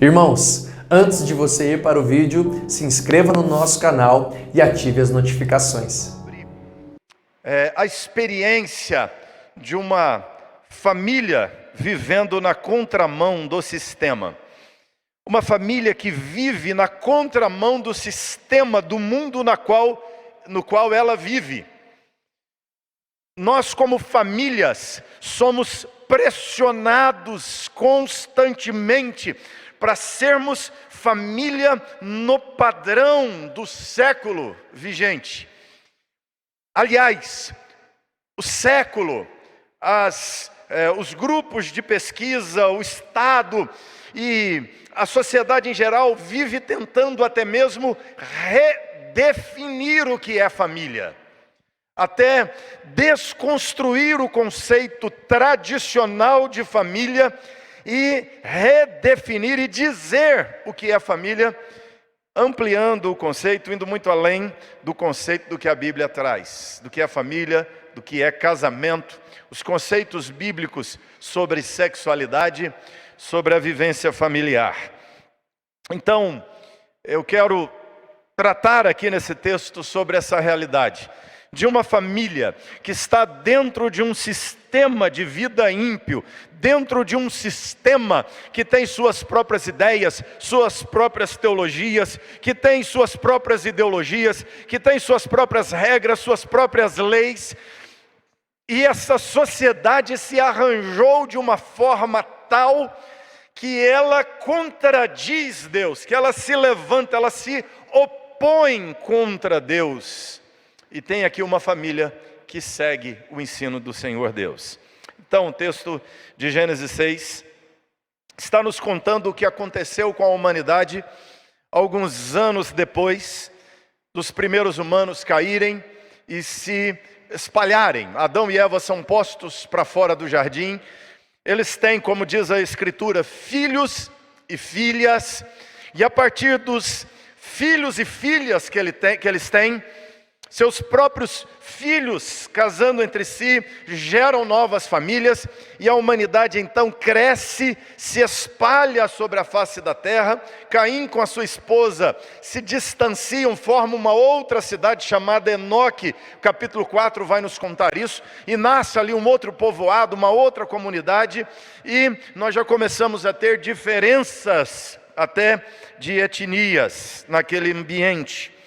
Irmãos, antes de você ir para o vídeo, se inscreva no nosso canal e ative as notificações. A experiência de uma família vivendo na contramão do sistema. Uma família que vive na contramão do sistema, do mundo no qual ela vive. Nós, como famílias, somos pressionados constantemente para sermos família no padrão do século vigente. Aliás, o século, os grupos de pesquisa, o Estado e a sociedade em geral vive tentando até mesmo redefinir o que é família. Até desconstruir o conceito tradicional de família e redefinir e dizer o que é família, ampliando o conceito, indo muito além do conceito do que a Bíblia traz, do que é família, do que é casamento, os conceitos bíblicos sobre sexualidade, sobre a vivência familiar. Então, eu quero tratar aqui nesse texto sobre essa realidade de uma família que está dentro de um sistema de vida ímpio, dentro de um sistema que tem suas próprias ideias, suas próprias teologias, que tem suas próprias ideologias, que tem suas próprias regras, suas próprias leis. E essa sociedade se arranjou de uma forma tal que ela contradiz Deus, que ela se levanta, ela se opõe contra Deus. E tem aqui uma família que segue o ensino do Senhor Deus. Então, o texto de Gênesis 6 está nos contando o que aconteceu com a humanidade alguns anos depois dos primeiros humanos caírem e se espalharem. Adão e Eva são postos para fora do jardim. Eles têm, como diz a Escritura, filhos e filhas. E a partir dos filhos e filhas que eles têm, seus próprios filhos, casando entre si, geram novas famílias, e a humanidade então cresce, se espalha sobre a face da terra. Caim com a sua esposa se distanciam, formam uma outra cidade chamada Enoque, capítulo 4 vai nos contar isso, e nasce ali um outro povoado, uma outra comunidade, e nós já começamos a ter diferenças até de etnias naquele ambiente.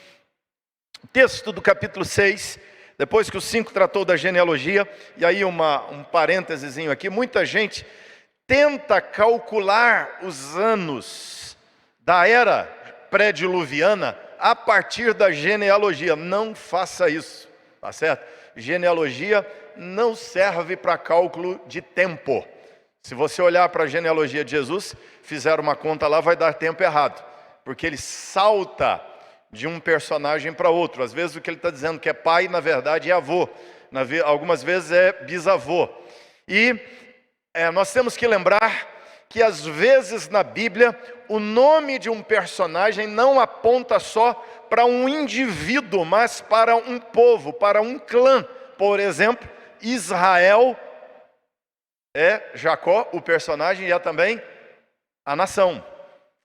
O texto do capítulo 6, depois que o 5 tratou da genealogia, e aí um parênteses aqui, muita gente tenta calcular os anos da era pré-diluviana a partir da genealogia. Não faça isso, tá certo? Genealogia não serve para cálculo de tempo. Se você olhar para a genealogia de Jesus, fizer uma conta lá, vai dar tempo errado, porque ele salta de um personagem para outro. Às vezes o que ele está dizendo que é pai, na verdade é avô. Algumas vezes é bisavô. E nós temos que lembrar que às vezes na Bíblia o nome de um personagem não aponta só para um indivíduo, mas para um povo, para um clã. Por exemplo, Israel é Jacó, o personagem, e é também a nação.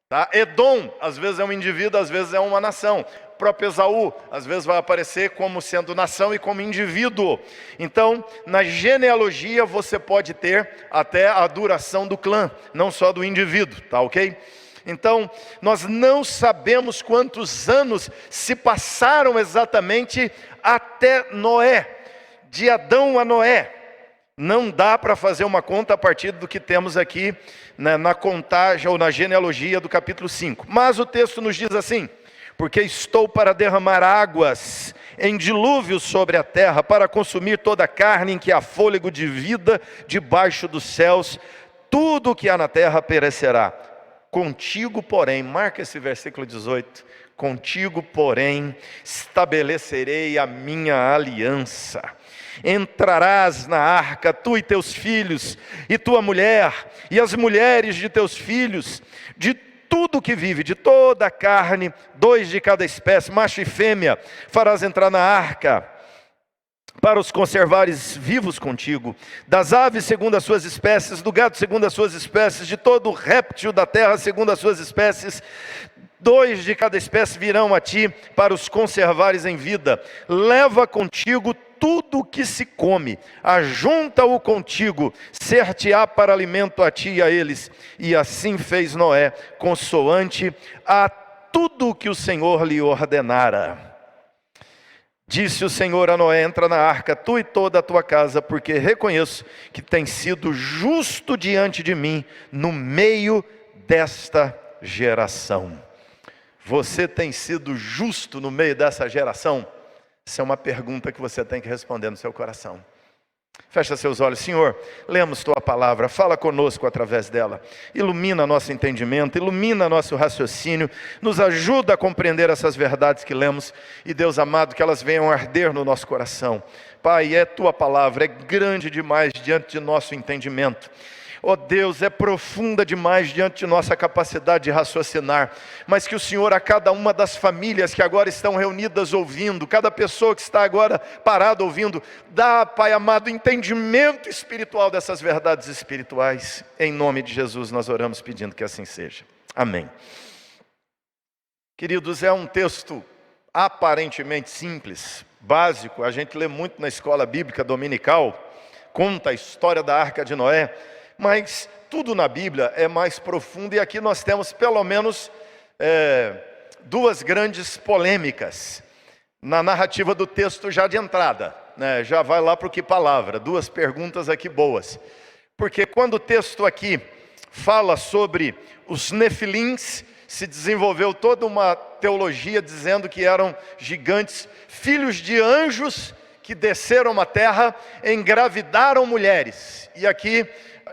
Tá? Edom, às vezes é um indivíduo, às vezes é uma nação. O próprio Esaú, às vezes vai aparecer como sendo nação e como indivíduo. Então, na genealogia você pode ter até a duração do clã, não só do indivíduo, tá ok? Então, nós não sabemos quantos anos se passaram exatamente até Noé, de Adão a Noé. Não dá para fazer uma conta a partir do que temos aqui na contagem ou na genealogia do capítulo 5. Mas o texto nos diz assim: porque estou para derramar águas em dilúvio sobre a terra, para consumir toda a carne em que há fôlego de vida debaixo dos céus, tudo o que há na terra perecerá. Contigo, porém, marca esse versículo 18, contigo, porém, estabelecerei a minha aliança. Entrarás na arca, tu e teus filhos, e tua mulher, e as mulheres de teus filhos, de tudo que vive, de toda a carne, 2 de cada espécie, macho e fêmea, farás entrar na arca. para os conservares vivos contigo, das aves segundo as suas espécies, do gado segundo as suas espécies, de todo réptil da terra segundo as suas espécies. 2 de cada espécie virão a ti para os conservares em vida. Leva contigo tudo o que se come, ajunta-o contigo, ser-te-á para alimento a ti e a eles. E assim fez Noé, consoante a tudo o que o Senhor lhe ordenara. Disse o Senhor a Noé: entra na arca, tu e toda a tua casa, porque reconheço que tens sido justo diante de mim no meio desta geração. Você tem sido justo no meio dessa geração? Essa é uma pergunta que você tem que responder no seu coração. Fecha seus olhos. Senhor, lemos tua palavra, fala conosco através dela, ilumina nosso entendimento, ilumina nosso raciocínio, nos ajuda a compreender essas verdades que lemos, e Deus amado, que elas venham arder no nosso coração. Pai, é tua palavra, é grande demais diante de nosso entendimento. Ó Deus, é profunda demais diante de nossa capacidade de raciocinar, mas que o Senhor, a cada uma das famílias que agora estão reunidas ouvindo, cada pessoa que está agora parada ouvindo, dá, Pai amado, entendimento espiritual dessas verdades espirituais. Em nome de Jesus nós oramos pedindo que assim seja. Amém. Queridos, é um texto aparentemente simples, básico, a gente lê muito na escola bíblica dominical, conta a história da Arca de Noé, mas tudo na Bíblia é mais profundo, e aqui nós temos pelo menos 2 grandes polêmicas na narrativa do texto já de entrada, né? Já vai lá para o que palavra, 2 perguntas aqui boas, porque quando o texto aqui fala sobre os nefilins, se desenvolveu toda uma teologia dizendo que eram gigantes, filhos de anjos que desceram à terra, engravidaram mulheres, e aqui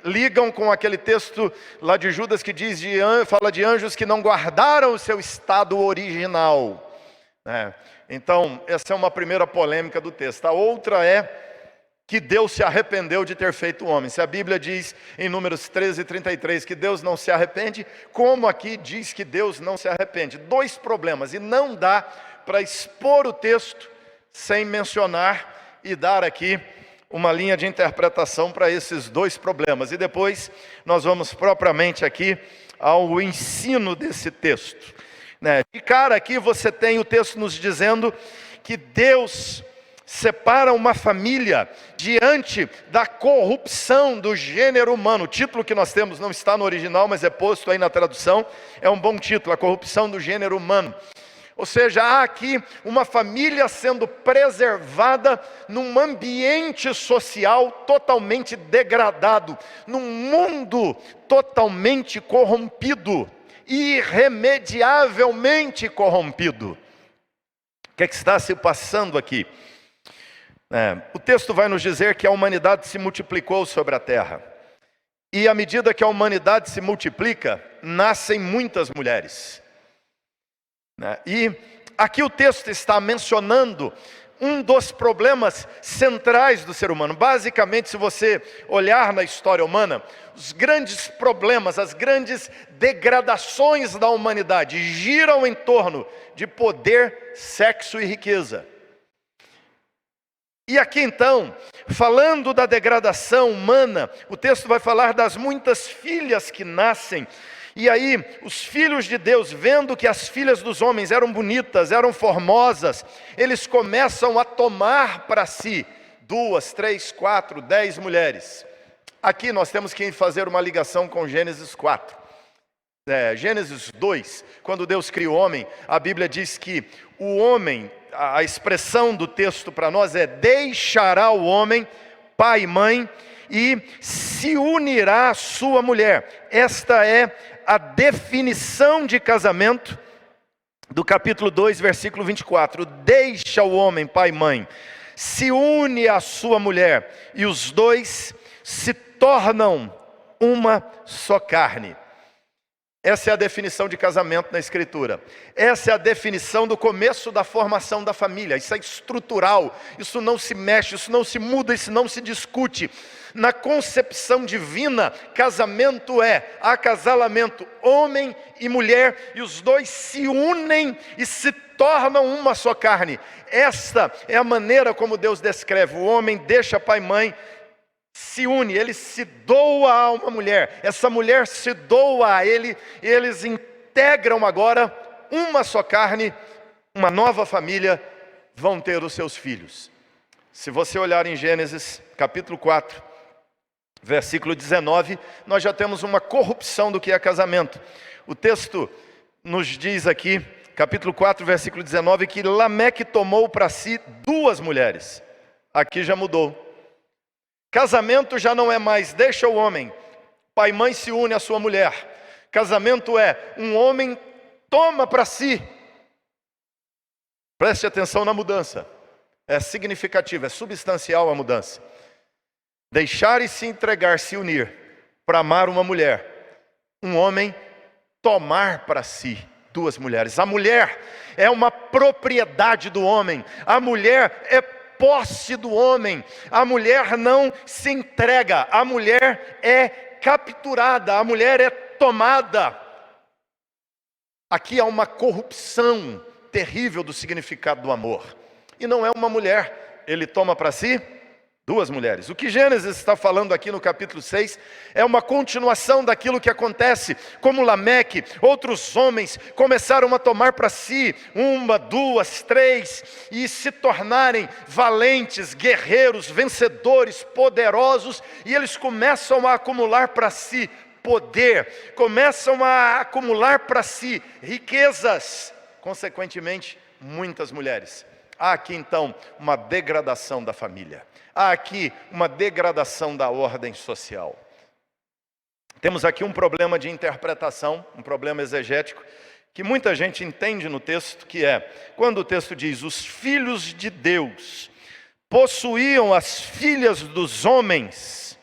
ligam com aquele texto lá de Judas que diz fala de anjos que não guardaram o seu estado original, né? Então, essa é uma primeira polêmica do texto. A outra é que Deus se arrependeu de ter feito o homem. Se a Bíblia diz em Números 13:33 que Deus não se arrepende, como aqui diz que Deus não se arrepende? 2 problemas, e não dá para expor o texto sem mencionar e dar aqui uma linha de interpretação para esses 2 problemas. E depois nós vamos propriamente aqui ao ensino desse texto, né? De cara aqui você tem o texto nos dizendo que Deus separa uma família diante da corrupção do gênero humano. O título que nós temos não está no original, mas é posto aí na tradução, é um bom título: a corrupção do gênero humano. Ou seja, há aqui uma família sendo preservada num ambiente social totalmente degradado, num mundo totalmente corrompido, irremediavelmente corrompido. O que está se passando aqui? O texto vai nos dizer que a humanidade se multiplicou sobre a terra, e à medida que a humanidade se multiplica, nascem muitas mulheres. E aqui o texto está mencionando um dos problemas centrais do ser humano. Basicamente, se você olhar na história humana, os grandes problemas, as grandes degradações da humanidade giram em torno de poder, sexo e riqueza. E aqui então, falando da degradação humana, o texto vai falar das muitas filhas que nascem. E aí, os filhos de Deus, vendo que as filhas dos homens eram bonitas, eram formosas, eles começam a tomar para si 2, 3, 4, 10 mulheres. Aqui nós temos que fazer uma ligação com Gênesis 4. Gênesis 2, quando Deus cria o homem, a Bíblia diz que o homem, a expressão do texto para nós é: deixará o homem pai e mãe e se unirá à sua mulher. Esta é a definição de casamento do capítulo 2, versículo 24. Deixa o homem pai e mãe, se une à sua mulher, e os dois se tornam uma só carne. Essa é a definição de casamento na Escritura. Essa é a definição do começo da formação da família. Isso é estrutural, isso não se mexe, isso não se muda, isso não se discute. Na concepção divina, casamento é acasalamento, homem e mulher, e os dois se unem e se tornam uma só carne. Esta é a maneira como Deus descreve. O homem deixa pai e mãe, se une, ele se doa a uma mulher. Essa mulher se doa a ele, e eles integram agora uma só carne, uma nova família, vão ter os seus filhos. Se você olhar em Gênesis capítulo 4, versículo 19, nós já temos uma corrupção do que é casamento. O texto nos diz aqui, capítulo 4, versículo 19, que Lameque tomou para si 2 mulheres. Aqui já mudou. Casamento já não é mais deixa o homem, pai e mãe se une à sua mulher. Casamento é um homem toma para si. Preste atenção na mudança. É significativa, é substancial a mudança. Deixar e se entregar, se unir para amar uma mulher. Um homem tomar para si 2 mulheres. A mulher é uma propriedade do homem. A mulher é posse do homem. A mulher não se entrega. A mulher é capturada. A mulher é tomada. Aqui há uma corrupção terrível do significado do amor. E não é uma mulher. Ele toma para si 2 mulheres. O que Gênesis está falando aqui no capítulo 6 é uma continuação daquilo que acontece. Como Lameque, outros homens começaram a tomar para si 1, 2, 3 e se tornarem valentes, guerreiros, vencedores, poderosos, e eles começam a acumular para si poder, começam a acumular para si riquezas, consequentemente, muitas mulheres. Há aqui então uma degradação da família. Há aqui uma degradação da ordem social. Temos aqui um problema de interpretação, um problema exegético, que muita gente entende no texto, que é, quando o texto diz, os filhos de Deus possuíam as filhas dos homens,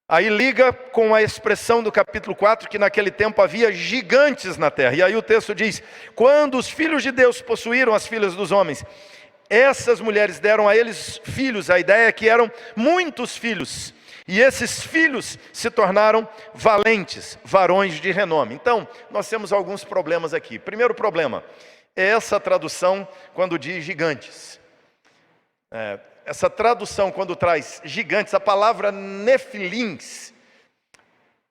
aí liga com a expressão do capítulo 4, que naquele tempo havia gigantes na terra. E aí o texto diz, quando os filhos de Deus possuíram as filhas dos homens, essas mulheres deram a eles filhos. A ideia é que eram muitos filhos. E esses filhos se tornaram valentes, varões de renome. Então, nós temos alguns problemas aqui. Primeiro problema é essa tradução quando diz gigantes. Essa tradução quando traz gigantes, a palavra nefilins,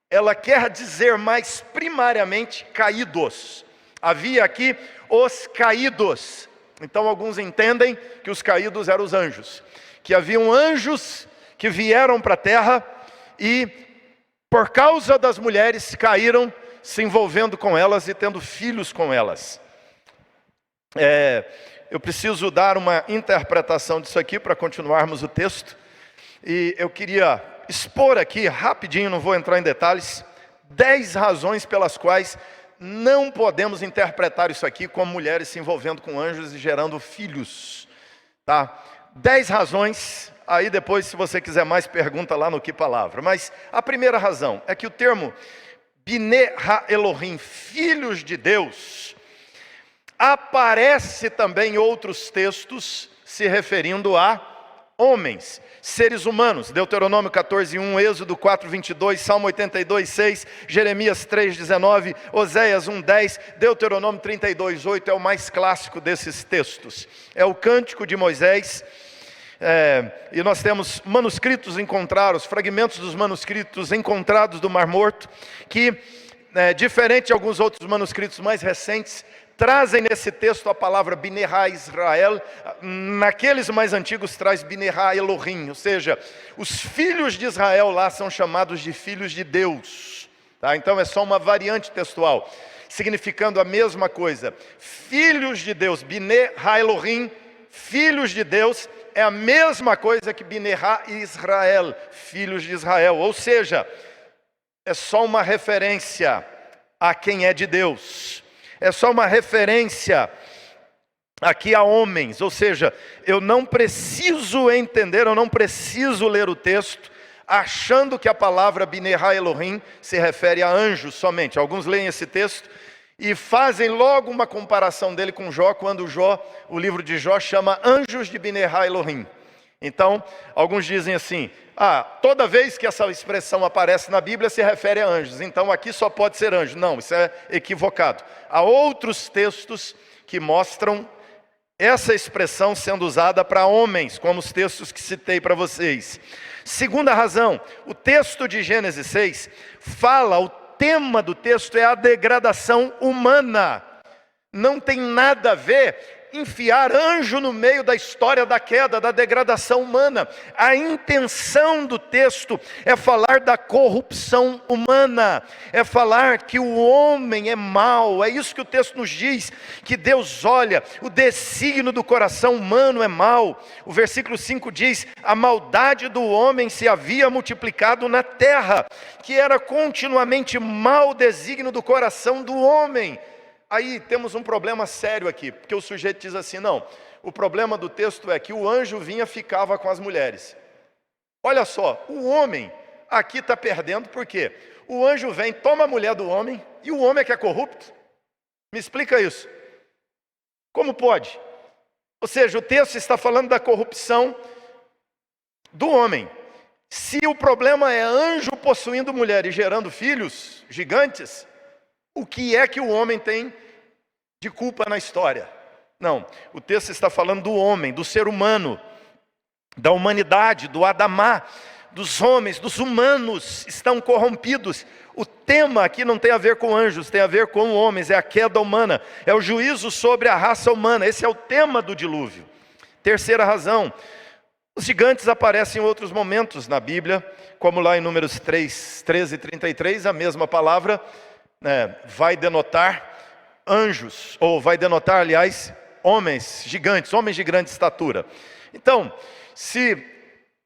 ela quer dizer mais primariamente caídos. Havia aqui os caídos. Então alguns entendem que os caídos eram os anjos. Que haviam anjos que vieram para a terra e por causa das mulheres caíram se envolvendo com elas e tendo filhos com elas. Eu preciso dar uma interpretação disso aqui para continuarmos o texto. E eu queria expor aqui rapidinho, não vou entrar em detalhes, 10 razões pelas quais não podemos interpretar isso aqui como mulheres se envolvendo com anjos e gerando filhos. Tá? 10 razões, aí depois se você quiser mais pergunta lá no que palavra. Mas a primeira razão é que o termo Bnei Ha-Elohim, filhos de Deus, aparece também em outros textos se referindo a homens, seres humanos. Deuteronômio 14:1, Êxodo 4:22, Salmo 82:6, Jeremias 3:19, Oséias 1:10, Deuteronômio 32:8 é o mais clássico desses textos. É o cântico de Moisés. E nós temos manuscritos encontrados, fragmentos dos manuscritos encontrados do Mar Morto, que, diferente de alguns outros manuscritos mais recentes, trazem nesse texto a palavra Bnei Ha-Israel. Naqueles mais antigos traz Bnei Ha-Elohim, ou seja, os filhos de Israel lá são chamados de filhos de Deus. Tá? Então é só uma variante textual, significando a mesma coisa. Filhos de Deus, Bnei Ha-Elohim, filhos de Deus, é a mesma coisa que Bnei Ha-Israel, filhos de Israel. Ou seja, é só uma referência a quem é de Deus. É só uma referência aqui a homens, ou seja, eu não preciso entender, eu não preciso ler o texto achando que a palavra Bnei Ha-Elohim se refere a anjos somente. Alguns leem esse texto e fazem logo uma comparação dele com Jó, quando Jó, o livro de Jó chama anjos de Bnei Ha-Elohim. Então, alguns dizem assim, toda vez que essa expressão aparece na Bíblia se refere a anjos, então aqui só pode ser anjo. Não, isso é equivocado. Há outros textos que mostram essa expressão sendo usada para homens, como os textos que citei para vocês. Segunda razão, o texto de Gênesis 6 fala, o tema do texto é a degradação humana. Não tem nada a ver enfiar anjo no meio da história da queda, da degradação humana. A intenção do texto é falar da corrupção humana, é falar que o homem é mau. É isso que o texto nos diz, que Deus olha, o desígnio do coração humano é mau. O versículo 5 diz: a maldade do homem se havia multiplicado na terra, que era continuamente mau o desígnio do coração do homem. Aí temos um problema sério aqui, porque o sujeito diz assim: não, o problema do texto é que o anjo vinha e ficava com as mulheres. Olha só, o homem aqui está perdendo, por quê? O anjo vem, toma a mulher do homem, e o homem é que é corrupto? Me explica isso. Como pode? Ou seja, o texto está falando da corrupção do homem. Se o problema é anjo possuindo mulher e gerando filhos gigantes, o que é que o homem tem de culpa na história? Não, o texto está falando do homem, do ser humano, da humanidade, do Adamá, dos homens, dos humanos estão corrompidos. O tema aqui não tem a ver com anjos, tem a ver com homens, é a queda humana, é o juízo sobre a raça humana. Esse é o tema do dilúvio. Terceira razão, os gigantes aparecem em outros momentos na Bíblia, como lá em Números 3, 13 e 33, a mesma palavra vai denotar anjos, ou vai denotar, aliás, homens gigantes, homens de grande estatura. Então, se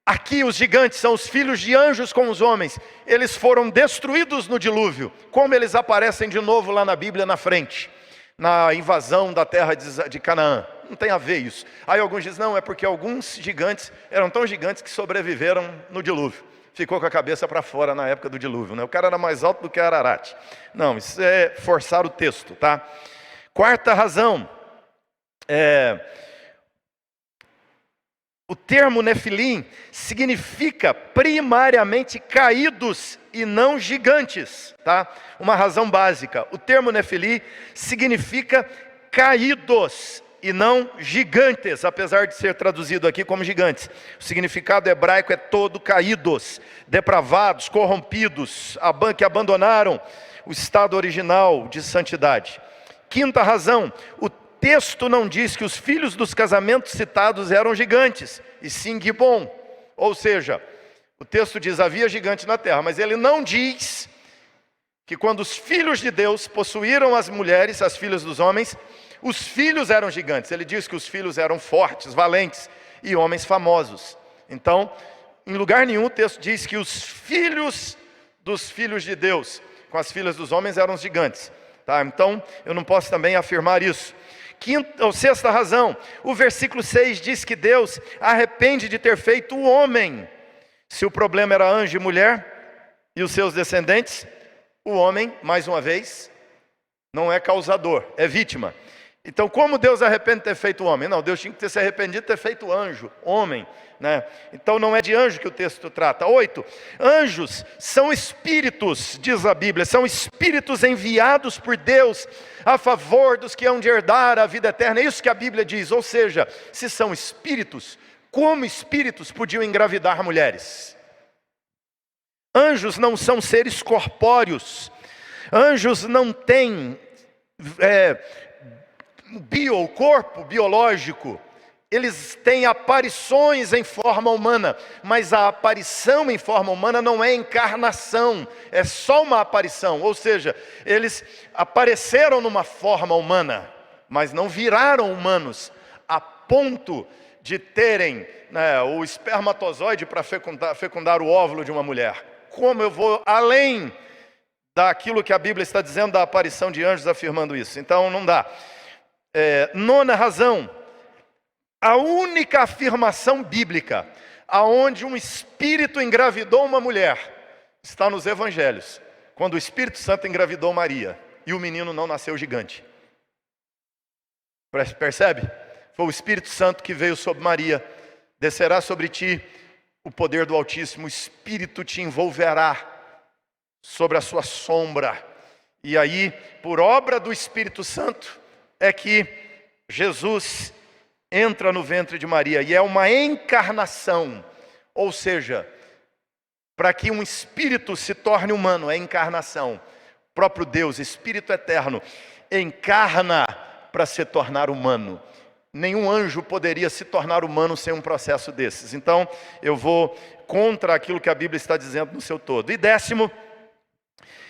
aqui os gigantes são os filhos de anjos com os homens, eles foram destruídos no dilúvio, como eles aparecem de novo lá na Bíblia na frente, na invasão da terra de Canaã. Não tem a ver isso. Aí alguns dizem: não, é porque alguns gigantes eram tão gigantes que sobreviveram no dilúvio. Ficou com a cabeça para fora na época do dilúvio, né? O cara era mais alto do que Ararat. Não, isso é forçar o texto, tá? Quarta razão, o termo Nefilim significa primariamente caídos e não gigantes, tá? Uma razão básica, o termo Nefilim significa caídos e não gigantes, apesar de ser traduzido aqui como gigantes. O significado hebraico é todo caídos, depravados, corrompidos, que abandonaram o estado original de santidade. Quinta razão, o texto não diz que os filhos dos casamentos citados eram gigantes, e sim Gibom. Ou seja, o texto diz: havia gigante na terra, mas ele não diz que quando os filhos de Deus possuíram as mulheres, as filhas dos homens, os filhos eram gigantes. Ele diz que os filhos eram fortes, valentes e homens famosos. Então, em lugar nenhum o texto diz que os filhos dos filhos de Deus com as filhas dos homens eram gigantes, tá? Então, eu não posso também afirmar isso. Quinta ou sexta razão, o versículo 6 diz que Deus arrepende de ter feito o homem. Se o problema era anjo e mulher e os seus descendentes, o homem, mais uma vez, não é causador, é vítima. Então, como Deus arrepende de ter feito o homem? Não, Deus tinha que ter se arrependido de ter feito anjo, homem, né? Então não é de anjo que o texto trata. 8, anjos são espíritos, diz a Bíblia, são espíritos enviados por Deus a favor dos que hão de herdar a vida eterna. É isso que a Bíblia diz. Ou seja, se são espíritos, como espíritos podiam engravidar mulheres? Anjos não são seres corpóreos, anjos não têm o corpo biológico, eles têm aparições em forma humana, mas a aparição em forma humana não é encarnação, é só uma aparição. Ou seja, eles apareceram numa forma humana, mas não viraram humanos, a ponto de terem o espermatozoide para fecundar o óvulo de uma mulher. Como eu vou além daquilo que a Bíblia está dizendo da aparição de anjos afirmando isso? Então não dá. Nona razão, a única afirmação bíblica aonde um espírito engravidou uma mulher está nos evangelhos, quando o Espírito Santo engravidou Maria e o menino não nasceu gigante. Percebe? Foi o Espírito Santo que veio sobre Maria. Descerá sobre ti o poder do Altíssimo, o Espírito te envolverá sobre a sua sombra. E aí, por obra do Espírito Santo, é que Jesus entra no ventre de Maria e é uma encarnação, ou seja, para que um espírito se torne humano, é encarnação. O próprio Deus, Espírito eterno, encarna para se tornar humano. Nenhum anjo poderia se tornar humano sem um processo desses. Então, eu vou contra aquilo que a Bíblia está dizendo no seu todo. E 10º,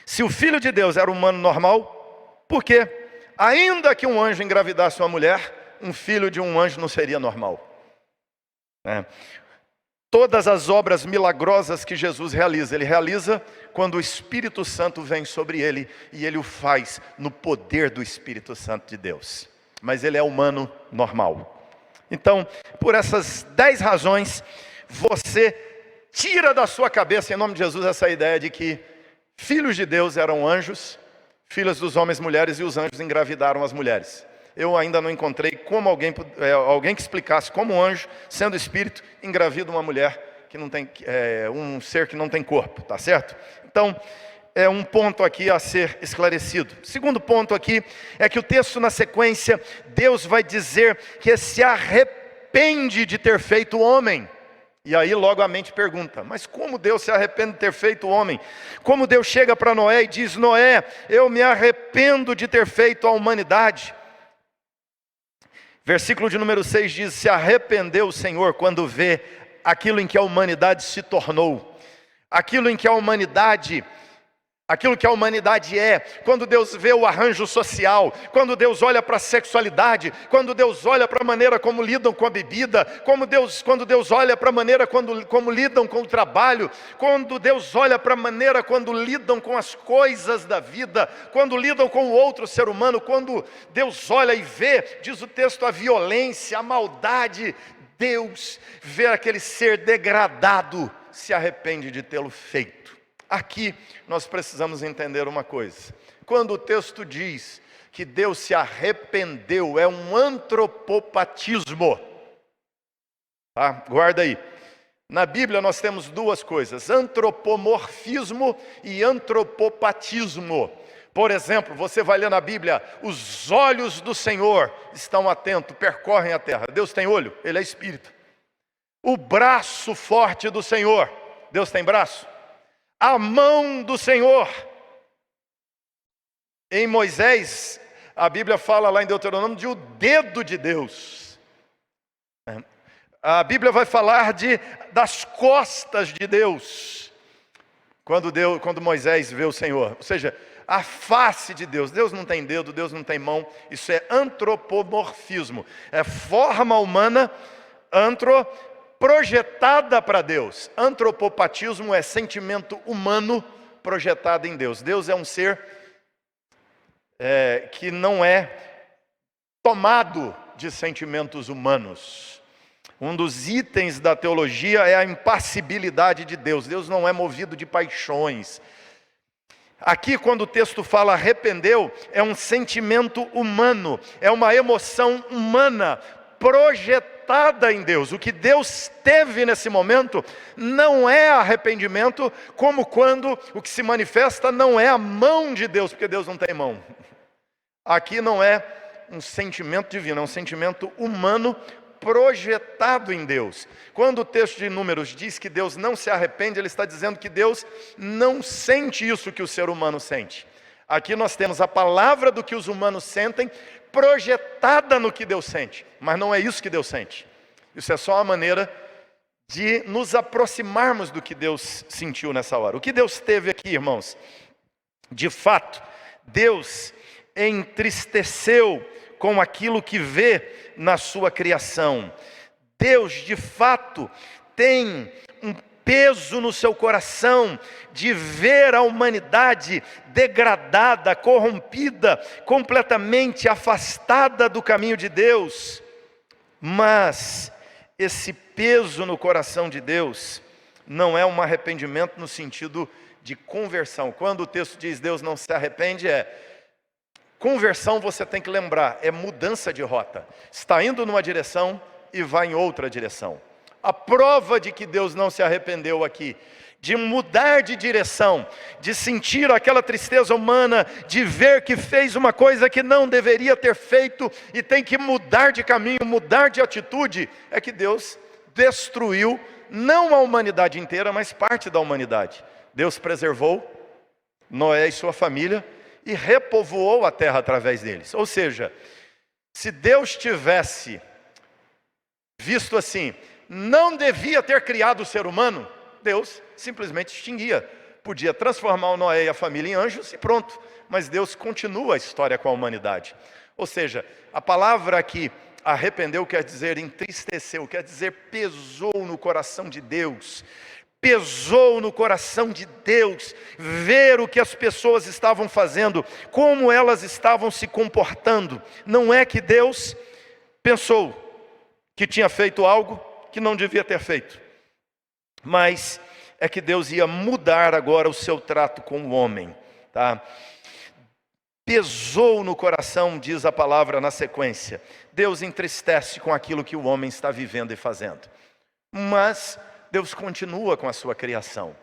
se o Filho de Deus era humano normal, por quê? Ainda que um anjo engravidasse uma mulher, um filho de um anjo não seria normal. Todas as obras milagrosas que Jesus realiza, Ele realiza quando o Espírito Santo vem sobre Ele, e Ele o faz no poder do Espírito Santo de Deus. Mas Ele é humano normal. Então, por essas 10 razões, você tira da sua cabeça, em nome de Jesus, essa ideia de que filhos de Deus eram anjos, filhas dos homens mulheres, e os anjos engravidaram as mulheres. Eu ainda não encontrei como alguém que explicasse como um anjo, sendo espírito, engravida uma mulher que não tem, um ser que não tem corpo, tá certo? Então, é um ponto aqui a ser esclarecido. Segundo ponto aqui, é que o texto na sequência, Deus vai dizer que se arrepende de ter feito o homem. E aí logo a mente pergunta, mas como Deus se arrepende de ter feito o homem? Como Deus chega para Noé e diz, Noé, eu me arrependo de ter feito a humanidade. Versículo de número 6 diz, se arrependeu o Senhor quando vê aquilo em que a humanidade se tornou. Aquilo que a humanidade é, quando Deus vê o arranjo social, quando Deus olha para a sexualidade, quando Deus olha para a maneira como lidam com a bebida, quando Deus olha para a maneira como lidam com o trabalho, quando Deus olha para a maneira quando lidam com as coisas da vida, quando lidam com o outro ser humano, quando Deus olha e vê, diz o texto, a violência, a maldade, Deus vê aquele ser degradado, se arrepende de tê-lo feito. Aqui nós precisamos entender uma coisa. Quando o texto diz que Deus se arrependeu, é um antropopatismo. Tá? Guarda aí. Na Bíblia nós temos duas coisas, antropomorfismo e antropopatismo. Por exemplo, você vai ler na Bíblia, os olhos do Senhor estão atentos, percorrem a terra. Deus tem olho, Ele é Espírito. O braço forte do Senhor, Deus tem braço? A mão do Senhor. Em Moisés, a Bíblia fala lá em Deuteronômio de o dedo de Deus. A Bíblia vai falar das costas de Deus. Quando Moisés vê o Senhor. Ou seja, a face de Deus. Deus não tem dedo, Deus não tem mão. Isso é antropomorfismo. É forma humana, projetada para Deus. Antropopatismo é sentimento humano projetado em Deus. Deus é um ser que não é tomado de sentimentos humanos. Um dos itens da teologia é a impassibilidade de Deus. Deus não é movido de paixões. Aqui, quando o texto fala arrependeu, é um sentimento humano, é uma emoção humana projetada em Deus. O que Deus teve nesse momento não é arrependimento, como quando o que se manifesta não é a mão de Deus, porque Deus não tem mão. Aqui não é um sentimento divino, é um sentimento humano projetado em Deus. Quando o texto de Números diz que Deus não se arrepende, ele está dizendo que Deus não sente isso que o ser humano sente. Aqui nós temos a palavra do que os humanos sentem, projetada no que Deus sente, mas não é isso que Deus sente. Isso é só uma maneira de nos aproximarmos do que Deus sentiu nessa hora. O que Deus teve aqui, irmãos? De fato, Deus entristeceu com aquilo que vê na sua criação. Deus, de fato, tem um peso no seu coração de ver a humanidade degradada, corrompida, completamente afastada do caminho de Deus. Mas esse peso no coração de Deus não é um arrependimento no sentido de conversão. Quando o texto diz Deus não se arrepende, conversão, você tem que lembrar, é mudança de rota. Está indo numa direção e vai em outra direção. A prova de que Deus não se arrependeu aqui de mudar de direção, de sentir aquela tristeza humana, de ver que fez uma coisa que não deveria ter feito e tem que mudar de caminho, mudar de atitude, é que Deus destruiu não a humanidade inteira, mas parte da humanidade. Deus preservou Noé e sua família e repovoou a terra através deles. Ou seja, se Deus tivesse visto assim, não devia ter criado o ser humano, Deus simplesmente extinguia. Podia transformar o Noé e a família em anjos e pronto. Mas Deus continua a história com a humanidade. Ou seja, a palavra aqui, arrependeu, quer dizer entristeceu, quer dizer pesou no coração de Deus. Pesou no coração de Deus ver o que as pessoas estavam fazendo, como elas estavam se comportando. Não é que Deus pensou que tinha feito algo que não devia ter feito, mas é que Deus ia mudar agora o seu trato com o homem, tá? Pesou no coração, diz a palavra na sequência. Deus entristece com aquilo que o homem está vivendo e fazendo, mas Deus continua com a sua criação.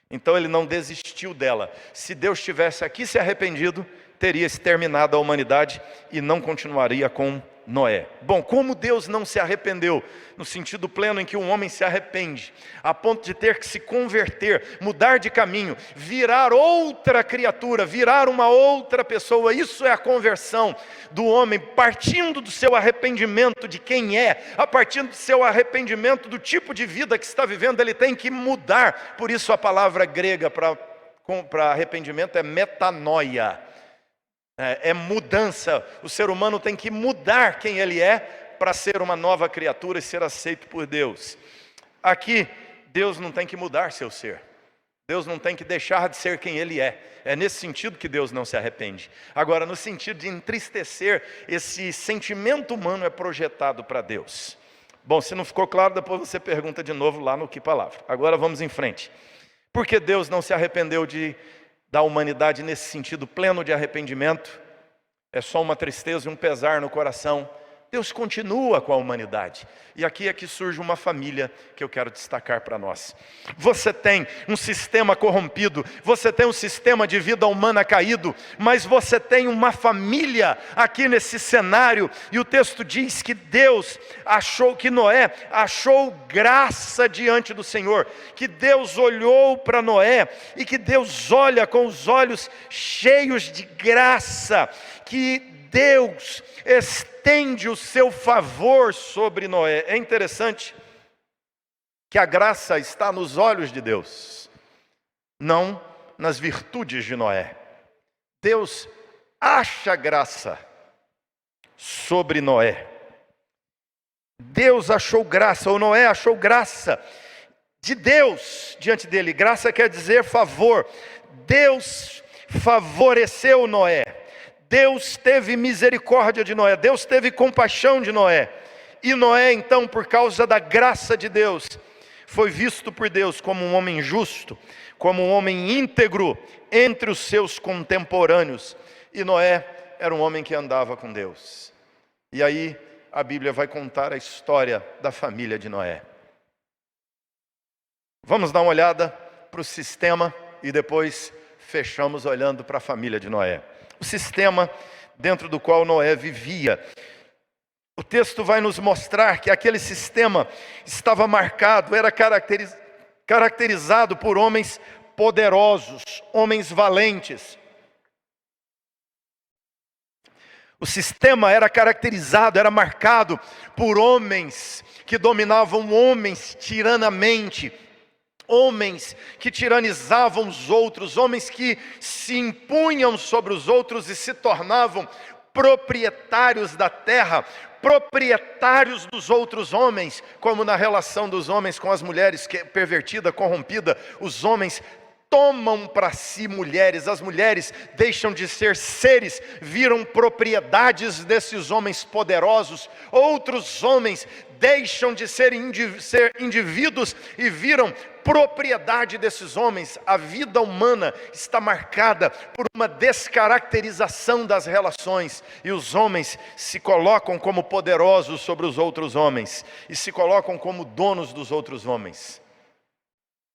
Então ele não desistiu dela. Se Deus tivesse aqui se arrependido, teria exterminado a humanidade e não continuaria com Noé. Bom, como Deus não se arrependeu, no sentido pleno em que um homem se arrepende, a ponto de ter que se converter, mudar de caminho, virar outra criatura, virar uma outra pessoa, isso é a conversão do homem, partindo do seu arrependimento de quem é, a partir do seu arrependimento do tipo de vida que está vivendo, ele tem que mudar. Por isso a palavra grega para arrependimento é metanoia. É mudança. O ser humano tem que mudar quem ele é para ser uma nova criatura e ser aceito por Deus. Aqui, Deus não tem que mudar seu ser. Deus não tem que deixar de ser quem ele é. É nesse sentido que Deus não se arrepende. Agora, no sentido de entristecer, esse sentimento humano é projetado para Deus. Bom, se não ficou claro, depois você pergunta de novo lá no Que Palavra. Agora vamos em frente. Por que Deus não se arrependeu da humanidade nesse sentido pleno de arrependimento? É só uma tristeza e um pesar no coração. Deus continua com a humanidade. E aqui é que surge uma família que eu quero destacar para nós. Você tem um sistema corrompido, você tem um sistema de vida humana caído, mas você tem uma família aqui nesse cenário. E o texto diz que Deus achou, que Noé achou graça diante do Senhor, que Deus olhou para Noé e que Deus olha com os olhos cheios de graça, que Deus estende o seu favor sobre Noé. É interessante que a graça está nos olhos de Deus, não nas virtudes de Noé. Deus acha graça sobre Noé. Deus achou graça, ou Noé achou graça de Deus diante dele. Graça quer dizer favor. Deus favoreceu Noé. Deus teve misericórdia de Noé, Deus teve compaixão de Noé. E Noé, então, por causa da graça de Deus, foi visto por Deus como um homem justo, como um homem íntegro entre os seus contemporâneos. E Noé era um homem que andava com Deus. E aí a Bíblia vai contar a história da família de Noé. Vamos dar uma olhada para o sistema e depois fechamos olhando para a família de Noé. O sistema dentro do qual Noé vivia. O texto vai nos mostrar que aquele sistema estava marcado, era caracterizado por homens poderosos, homens valentes. O sistema era caracterizado, era marcado por homens que dominavam homens tiranamente, homens que tiranizavam os outros, homens que se impunham sobre os outros e se tornavam proprietários da terra, proprietários dos outros homens, como na relação dos homens com as mulheres, que é pervertida, corrompida. Os homens tomam para si mulheres, as mulheres deixam de ser seres, viram propriedades desses homens poderosos. Outros homens deixam de ser indivíduos e viram propriedade desses homens. A vida humana está marcada por uma descaracterização das relações, e os homens se colocam como poderosos sobre os outros homens, e se colocam como donos dos outros homens.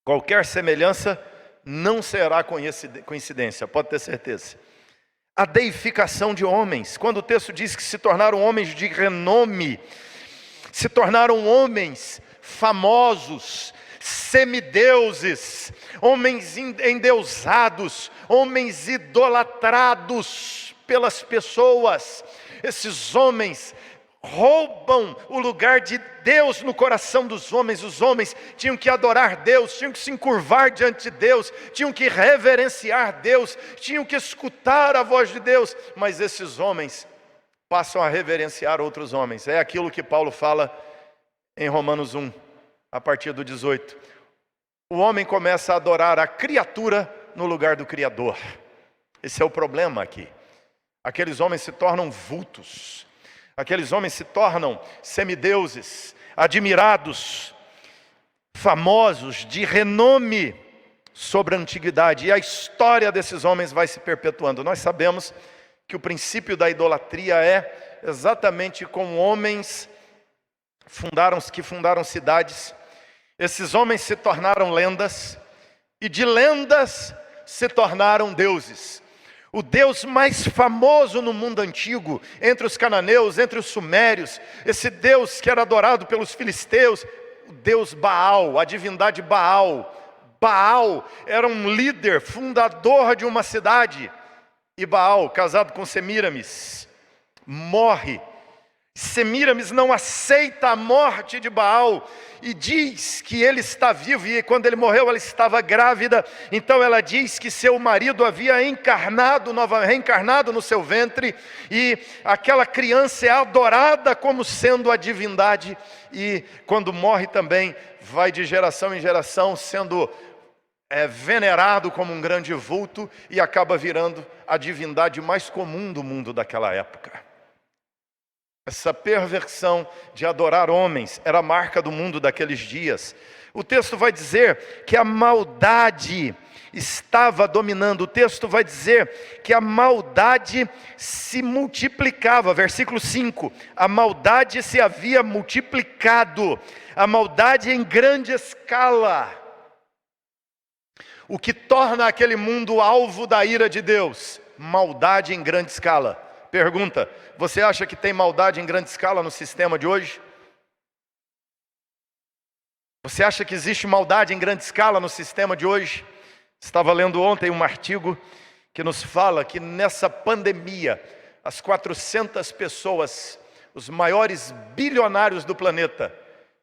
Qualquer semelhança não será coincidência, pode ter certeza. A deificação de homens, quando o texto diz que se tornaram homens de renome, se tornaram homens famosos, semideuses, homens endeusados, homens idolatrados pelas pessoas. Esses homens roubam o lugar de Deus no coração dos homens. Os homens tinham que adorar Deus, tinham que se encurvar diante de Deus, tinham que reverenciar Deus, tinham que escutar a voz de Deus, mas esses homens passam a reverenciar outros homens. É aquilo que Paulo fala em Romanos 1, a partir do 18. O homem começa a adorar a criatura no lugar do Criador. Esse é o problema aqui. Aqueles homens se tornam vultos. Aqueles homens se tornam semideuses, admirados, famosos, de renome sobre a antiguidade. E a história desses homens vai se perpetuando. Nós sabemos que o princípio da idolatria é exatamente com homens que fundaram cidades. Esses homens se tornaram lendas, e de lendas se tornaram deuses. O Deus mais famoso no mundo antigo, entre os cananeus, entre os sumérios, esse Deus que era adorado pelos filisteus, o Deus Baal, a divindade Baal. Baal era um líder, fundador de uma cidade. E Baal, casado com Semíramis, morre. Semíramis não aceita a morte de Baal e diz que ele está vivo, e quando ele morreu ela estava grávida. Então ela diz que seu marido havia reencarnado no seu ventre, e aquela criança é adorada como sendo a divindade, e quando morre também vai de geração em geração sendo venerado como um grande vulto, e acaba virando a divindade mais comum do mundo daquela época. Essa perversão de adorar homens era a marca do mundo daqueles dias. O texto vai dizer que a maldade estava dominando. O texto vai dizer que a maldade se multiplicava. Versículo 5. A maldade se havia multiplicado. A maldade em grande escala. O que torna aquele mundo alvo da ira de Deus? Maldade em grande escala. Pergunta: você acha que tem maldade em grande escala no sistema de hoje? Você acha que existe maldade em grande escala no sistema de hoje? Estava lendo ontem um artigo que nos fala que nessa pandemia, as 400 pessoas, os maiores bilionários do planeta,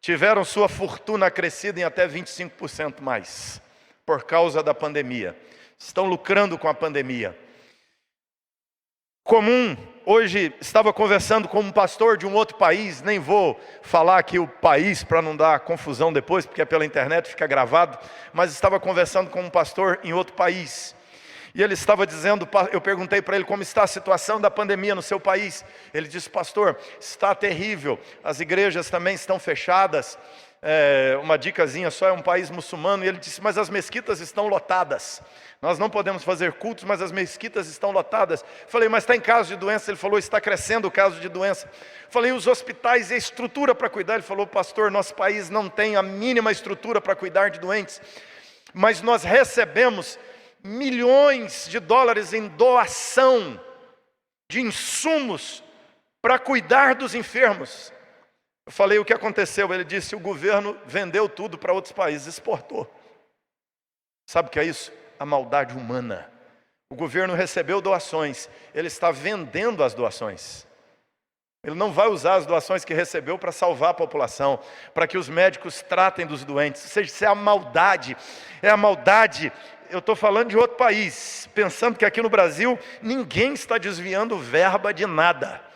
tiveram sua fortuna crescida em até 25% mais, por causa da pandemia. Estão lucrando com a pandemia. Hoje estava conversando com um pastor de um outro país, nem vou falar aqui o país para não dar confusão depois, porque é pela internet, fica gravado, mas estava conversando com um pastor em outro país, e ele estava dizendo, eu perguntei para ele como está a situação da pandemia no seu país. Ele disse: pastor, está terrível, as igrejas também estão fechadas. Uma dicasinha só, é um país muçulmano. E ele disse: mas as mesquitas estão lotadas, nós não podemos fazer cultos, mas as mesquitas estão lotadas. Falei: mas está em caso de doença? Ele falou: está crescendo o caso de doença. Falei: os hospitais e a estrutura para cuidar? Ele falou: pastor, nosso país não tem a mínima estrutura para cuidar de doentes, mas nós recebemos milhões de dólares em doação de insumos para cuidar dos enfermos. Eu falei: o que aconteceu? Ele disse: o governo vendeu tudo para outros países, exportou. Sabe o que é isso? A maldade humana. O governo recebeu doações, ele está vendendo as doações. Ele não vai usar as doações que recebeu para salvar a população, para que os médicos tratem dos doentes. Ou seja, isso é a maldade. É a maldade. Eu estou falando de outro país, pensando que aqui no Brasil ninguém está desviando verba de nada.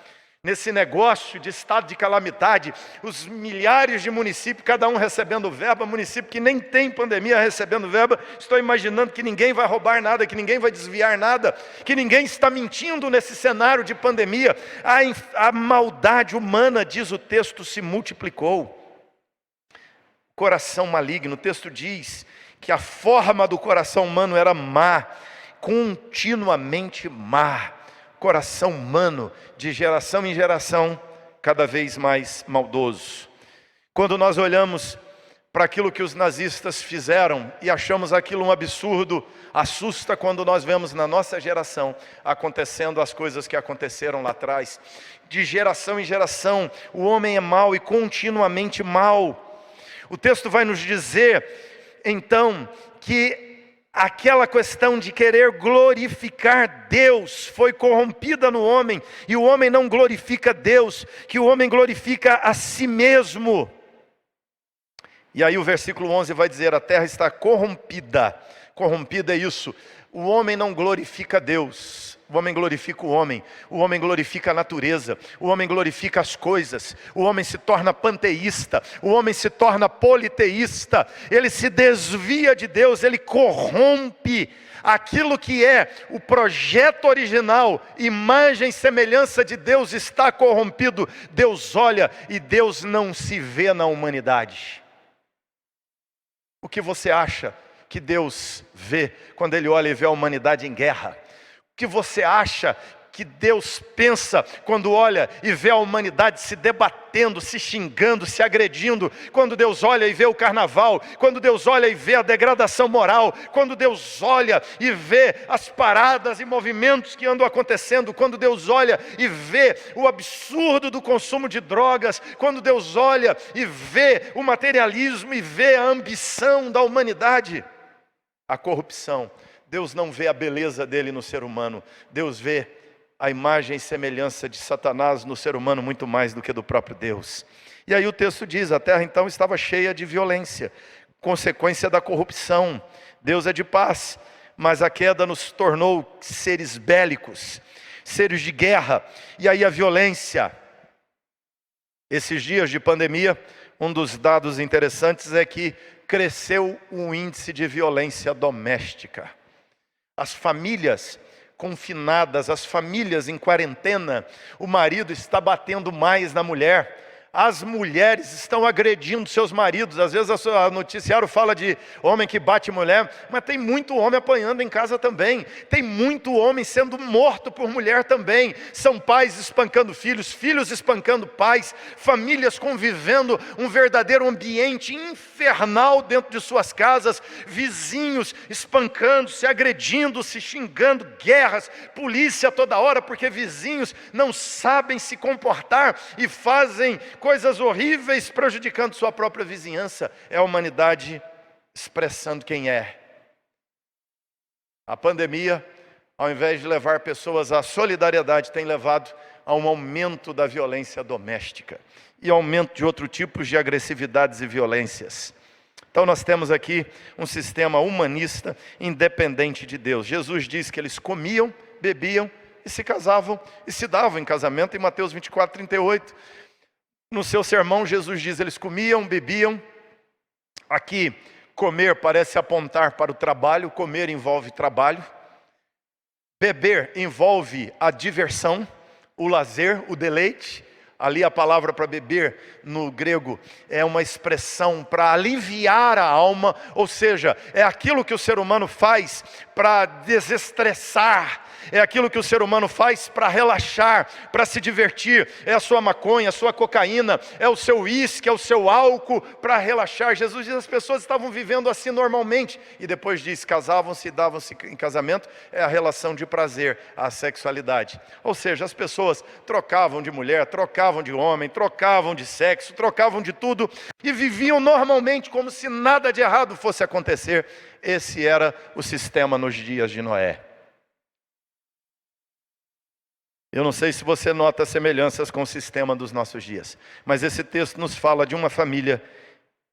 Nesse negócio de estado de calamidade, os milhares de municípios, cada um recebendo verba, município que nem tem pandemia recebendo verba. Estou imaginando que ninguém vai roubar nada, que ninguém vai desviar nada, que ninguém está mentindo nesse cenário de pandemia. A maldade humana, diz o texto, se multiplicou. Coração maligno, o texto diz que a forma do coração humano era má, continuamente má. Coração humano, de geração em geração, cada vez mais maldoso. Quando nós olhamos para aquilo que os nazistas fizeram e achamos aquilo um absurdo. Assusta quando nós vemos na nossa geração acontecendo as coisas que aconteceram lá atrás. De geração em geração, o homem é mau e continuamente mau. O texto vai nos dizer, então, que aquela questão de querer glorificar Deus foi corrompida no homem, e o homem não glorifica Deus, que o homem glorifica a si mesmo. E aí o versículo 11 vai dizer, a terra está corrompida. Corrompida é isso, o homem não glorifica Deus, o homem glorifica o homem glorifica a natureza, o homem glorifica as coisas, o homem se torna panteísta, o homem se torna politeísta, ele se desvia de Deus, ele corrompe aquilo que é o projeto original, imagem e semelhança de Deus está corrompido. Deus olha e Deus não se vê na humanidade. O que você acha que Deus vê quando Ele olha e vê a humanidade em guerra? O que você acha que Deus pensa quando olha e vê a humanidade se debatendo, se xingando, se agredindo? Quando Deus olha e vê o carnaval, quando Deus olha e vê a degradação moral, quando Deus olha e vê as paradas e movimentos que andam acontecendo, quando Deus olha e vê o absurdo do consumo de drogas, quando Deus olha e vê o materialismo e vê a ambição da humanidade, a corrupção. Deus não vê a beleza dele no ser humano, Deus vê a imagem e semelhança de Satanás no ser humano muito mais do que do próprio Deus. E aí o texto diz, a terra então estava cheia de violência, consequência da corrupção. Deus é de paz, mas a queda nos tornou seres bélicos, seres de guerra, e aí a violência. Esses dias de pandemia, um dos dados interessantes é que cresceu o índice de violência doméstica. As famílias confinadas, as famílias em quarentena, o marido está batendo mais na mulher, as mulheres estão agredindo seus maridos. Às vezes o noticiário fala de homem que bate mulher, mas tem muito homem apanhando em casa também, tem muito homem sendo morto por mulher também. São pais espancando filhos, filhos espancando pais, famílias convivendo um verdadeiro ambiente infernal dentro de suas casas, vizinhos espancando, se agredindo, se xingando, guerras, polícia toda hora, porque vizinhos não sabem se comportar e fazem coisas horríveis prejudicando sua própria vizinhança. É a humanidade expressando quem é. A pandemia, ao invés de levar pessoas à solidariedade, tem levado a um aumento da violência doméstica e aumento de outros tipos de agressividades e violências. Então nós temos aqui um sistema humanista independente de Deus. Jesus diz que eles comiam, bebiam e se casavam e se davam em casamento em Mateus 24, 38. No seu sermão, Jesus diz, eles comiam, bebiam. Aqui, comer parece apontar para o trabalho, comer envolve trabalho. Beber envolve a diversão, o lazer, o deleite. Ali a palavra para beber, no grego, é uma expressão para aliviar a alma, ou seja, é aquilo que o ser humano faz para desestressar, é aquilo que o ser humano faz para relaxar, para se divertir. É a sua maconha, a sua cocaína, é o seu uísque, é o seu álcool para relaxar. Jesus diz que as pessoas estavam vivendo assim normalmente. E depois diz, casavam-se e davam-se em casamento. É a relação de prazer, a sexualidade. Ou seja, as pessoas trocavam de mulher, trocavam de homem, trocavam de sexo, trocavam de tudo. E viviam normalmente, como se nada de errado fosse acontecer. Esse era o sistema nos dias de Noé. Eu não sei se você nota semelhanças com o sistema dos nossos dias, mas esse texto nos fala de uma família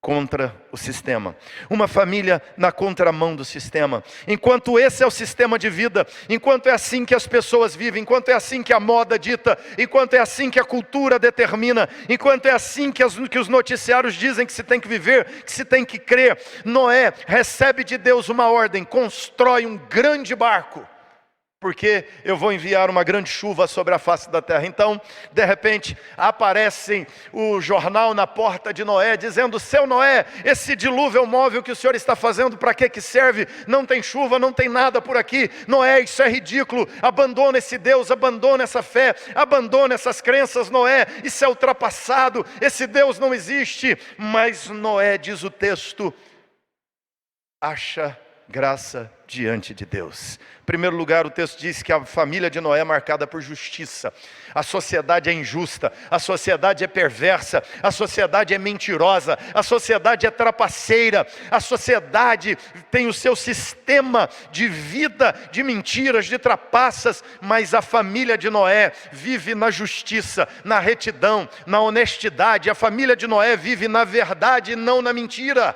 contra o sistema, uma família na contramão do sistema. Enquanto esse é o sistema de vida, enquanto é assim que as pessoas vivem, enquanto é assim que a moda dita, enquanto é assim que a cultura determina, enquanto é assim que os noticiários dizem que se tem que viver, que se tem que crer, Noé recebe de Deus uma ordem: constrói um grande barco porque eu vou enviar uma grande chuva sobre a face da terra. Então, de repente, aparece o jornal na porta de Noé, dizendo: seu Noé, esse dilúvio móvel que o senhor está fazendo, para que serve? Não tem chuva, não tem nada por aqui. Noé, isso é ridículo, abandona esse Deus, abandona essa fé, abandona essas crenças, Noé, isso é ultrapassado, esse Deus não existe. Mas Noé, diz o texto, acha graça diante de Deus. Em primeiro lugar, o texto diz que a família de Noé é marcada por justiça. A sociedade é injusta, a sociedade é perversa, a sociedade é mentirosa, a sociedade é trapaceira, a sociedade tem o seu sistema de vida, de mentiras, de trapaças, mas a família de Noé vive na justiça, na retidão, na honestidade. A família de Noé vive na verdade e não na mentira.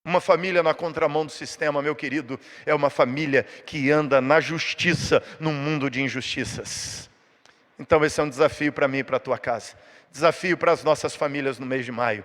Uma família na contramão do sistema, meu querido, é uma família que anda na justiça num mundo de injustiças. Então esse é um desafio para mim e para a tua casa. Desafio para as nossas famílias no mês de maio.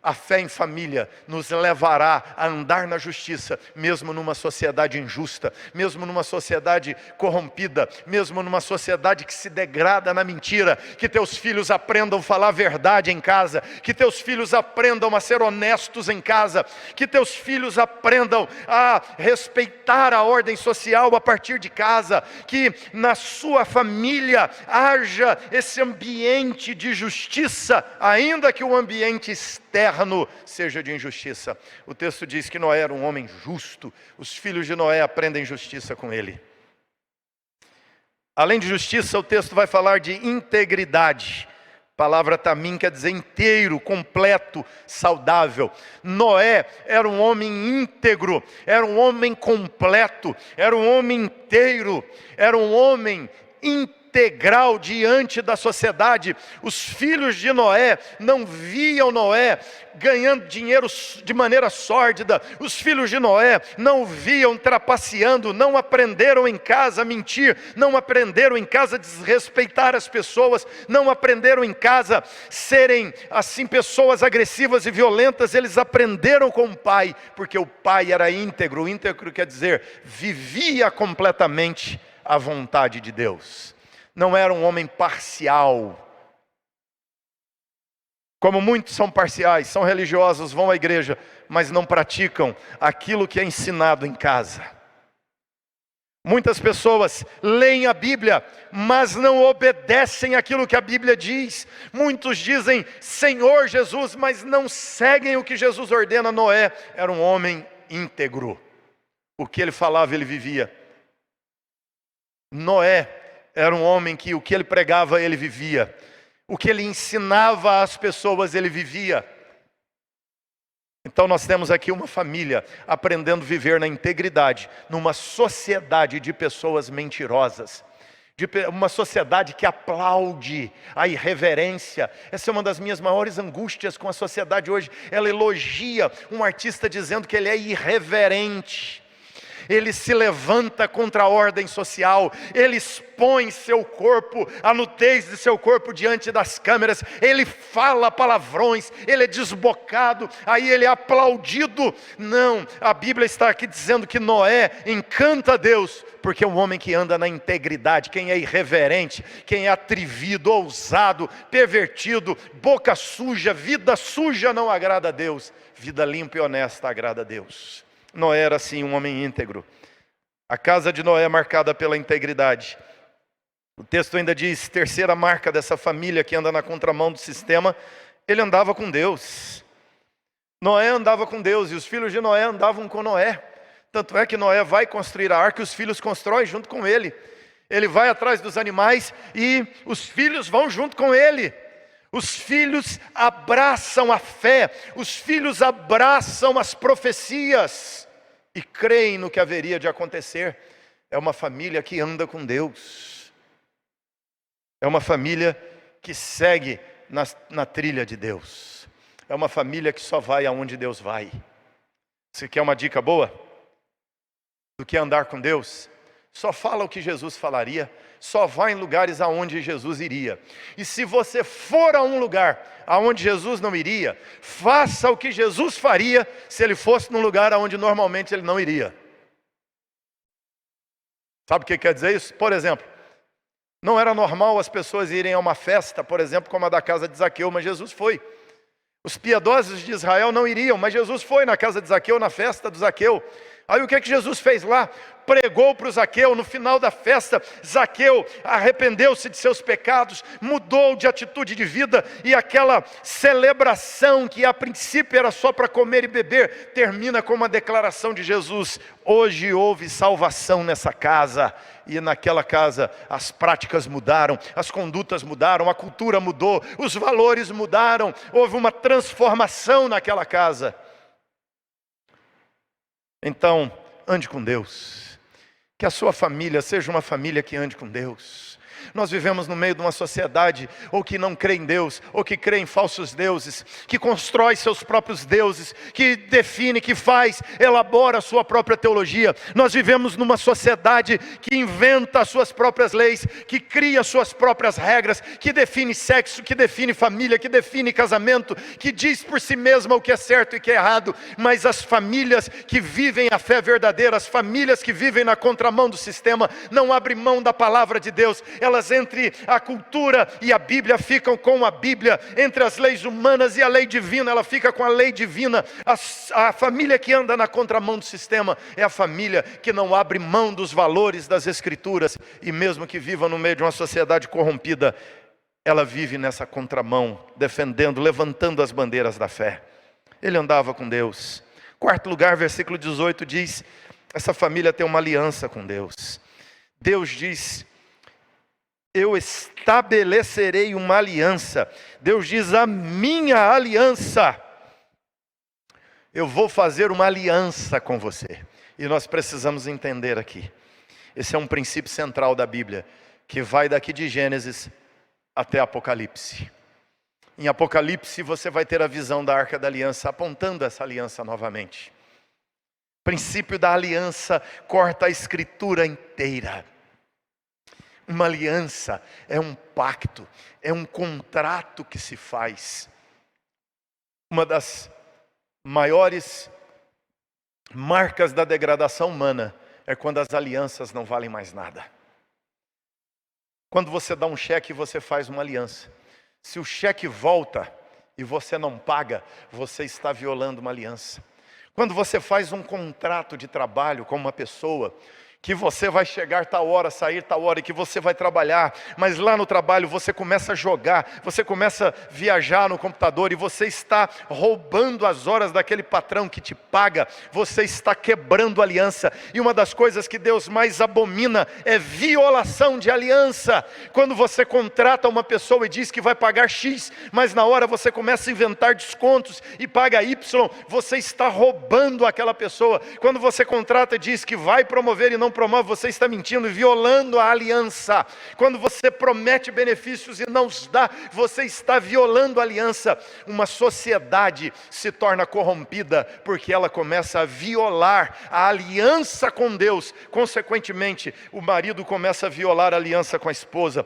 A fé em família nos levará a andar na justiça, mesmo numa sociedade injusta, mesmo numa sociedade corrompida, mesmo numa sociedade que se degrada na mentira. Que teus filhos aprendam a falar a verdade em casa, que teus filhos aprendam a ser honestos em casa, que teus filhos aprendam a respeitar a ordem social a partir de casa, que na sua família haja esse ambiente de justiça, ainda que o ambiente externo seja de injustiça. O texto diz que Noé era um homem justo. Os filhos de Noé aprendem justiça com ele. Além de justiça, o texto vai falar de integridade. A palavra tamim quer dizer inteiro, completo, saudável. Noé era um homem íntegro, era um homem completo, era um homem inteiro, era um homem integral diante da sociedade. Os filhos de Noé não viam Noé ganhando dinheiro de maneira sórdida. Os filhos de Noé não viam trapaceando, não aprenderam em casa a mentir, não aprenderam em casa a desrespeitar as pessoas, não aprenderam em casa serem assim pessoas agressivas e violentas. Eles aprenderam com o pai, porque o pai era íntegro. Íntegro quer dizer vivia completamente a vontade de Deus. Não era um homem parcial. Como muitos são parciais, são religiosos, vão à igreja, mas não praticam aquilo que é ensinado em casa. Muitas pessoas leem a Bíblia, mas não obedecem aquilo que a Bíblia diz. Muitos dizem Senhor Jesus, mas não seguem o que Jesus ordena. Noé era um homem íntegro. O que ele falava, ele vivia. Noé era um homem que o que ele pregava, ele vivia. O que ele ensinava às pessoas, ele vivia. Então nós temos aqui uma família aprendendo a viver na integridade, numa sociedade de pessoas mentirosas. Uma sociedade que aplaude a irreverência. Essa é uma das minhas maiores angústias com a sociedade hoje. Ela elogia um artista dizendo que ele é irreverente. Ele se levanta contra a ordem social, ele expõe seu corpo, a nudez de seu corpo diante das câmeras, ele fala palavrões, ele é desbocado, aí ele é aplaudido. Não, a Bíblia está aqui dizendo que Noé encanta Deus, porque é um homem que anda na integridade. Quem é irreverente, quem é atrevido, ousado, pervertido, boca suja, vida suja não agrada a Deus, vida limpa e honesta agrada a Deus. Noé era assim um homem íntegro. A casa de Noé é marcada pela integridade. O texto ainda diz, terceira marca dessa família que anda na contramão do sistema, ele andava com Deus. Noé andava com Deus e os filhos de Noé andavam com Noé. Tanto é que Noé vai construir a arca e os filhos constroem junto com ele. Ele vai atrás dos animais e os filhos vão junto com ele. Os filhos abraçam a fé, os filhos abraçam as profecias e creem no que haveria de acontecer. É uma família que anda com Deus. É uma família que segue na trilha de Deus. É uma família que só vai aonde Deus vai. Você quer uma dica boa do que andar com Deus? Só fala o que Jesus falaria, só vai em lugares aonde Jesus iria. E se você for a um lugar aonde Jesus não iria, faça o que Jesus faria se ele fosse num lugar aonde normalmente ele não iria. Sabe o que quer dizer isso? Por exemplo, não era normal as pessoas irem a uma festa, por exemplo, como a da casa de Zaqueu, mas Jesus foi. Os piedosos de Israel não iriam, mas Jesus foi na casa de Zaqueu, na festa do Zaqueu. Aí o que Jesus fez lá? Pregou para o Zaqueu. No final da festa, Zaqueu arrependeu-se de seus pecados, mudou de atitude de vida, e aquela celebração que a princípio era só para comer e beber, termina com uma declaração de Jesus: hoje houve salvação nessa casa. E naquela casa as práticas mudaram, as condutas mudaram, a cultura mudou, os valores mudaram, houve uma transformação naquela casa. Então, ande com Deus. Que a sua família seja uma família que ande com Deus. Nós vivemos no meio de uma sociedade ou que não crê em Deus, ou que crê em falsos deuses, que constrói seus próprios deuses, que define, que faz, elabora a sua própria teologia. Nós vivemos numa sociedade que inventa as suas próprias leis, que cria suas próprias regras, que define sexo, que define família, que define casamento, que diz por si mesma o que é certo e o que é errado. Mas as famílias que vivem a fé verdadeira, as famílias que vivem na contramão do sistema, não abrem mão da palavra de Deus. Elas entre a cultura e a Bíblia ficam com a Bíblia, entre as leis humanas e a lei divina, ela fica com a lei divina. A família que anda na contramão do sistema é a família que não abre mão dos valores das Escrituras, e mesmo que viva no meio de uma sociedade corrompida, ela vive nessa contramão, defendendo, levantando as bandeiras da fé. Ele andava com Deus. Quarto lugar, versículo 18 diz: essa família tem uma aliança com Deus. Deus diz: eu estabelecerei uma aliança. Deus diz: a minha aliança. Eu vou fazer uma aliança com você. E nós precisamos entender aqui. Esse é um princípio central da Bíblia, que vai daqui de Gênesis até Apocalipse. Em Apocalipse você vai ter a visão da Arca da Aliança, apontando essa aliança novamente. O princípio da aliança corta a Escritura inteira. Uma aliança é um pacto, é um contrato que se faz. Uma das maiores marcas da degradação humana é quando as alianças não valem mais nada. Quando você dá um cheque, você faz uma aliança. Se o cheque volta e você não paga, você está violando uma aliança. Quando você faz um contrato de trabalho com uma pessoa, que você vai chegar tal hora, sair tal hora, e que você vai trabalhar, mas lá no trabalho você começa a jogar, você começa a viajar no computador, e você está roubando as horas daquele patrão que te paga, você está quebrando a aliança. E uma das coisas que Deus mais abomina é violação de aliança. Quando você contrata uma pessoa e diz que vai pagar X, mas na hora você começa a inventar descontos e paga Y, você está roubando aquela pessoa. Quando você contrata e diz que vai promover e não promove, você está mentindo e violando a aliança. Quando você promete benefícios e não os dá, você está violando a aliança. Uma sociedade se torna corrompida porque ela começa a violar a aliança com Deus. Consequentemente, o marido começa a violar a aliança com a esposa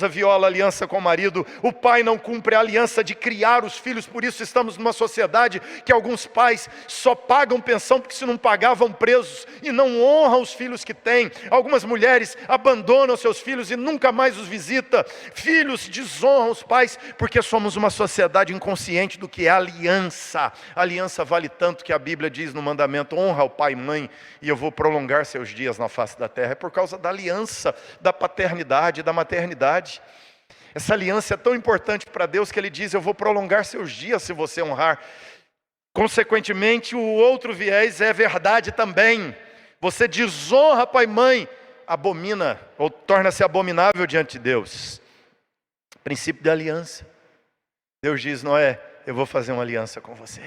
viola a aliança com o marido, o pai não cumpre a aliança de criar os filhos. Por isso estamos numa sociedade que alguns pais só pagam pensão porque se não pagavam presos, e não honram os filhos que têm. Algumas mulheres abandonam seus filhos e nunca mais os visita. Filhos desonram os pais porque somos uma sociedade inconsciente do que é aliança. A aliança vale tanto que a Bíblia diz no mandamento: honra o pai e mãe e eu vou prolongar seus dias na face da terra. É por causa da aliança, da paternidade, da maternidade. Essa aliança é tão importante para Deus que Ele diz: eu vou prolongar seus dias se você honrar. Consequentemente, o outro viés é verdade também. Você desonra pai e mãe, abomina, ou torna-se abominável diante de Deus. Princípio da aliança. Deus diz: Noé, eu vou fazer uma aliança com você.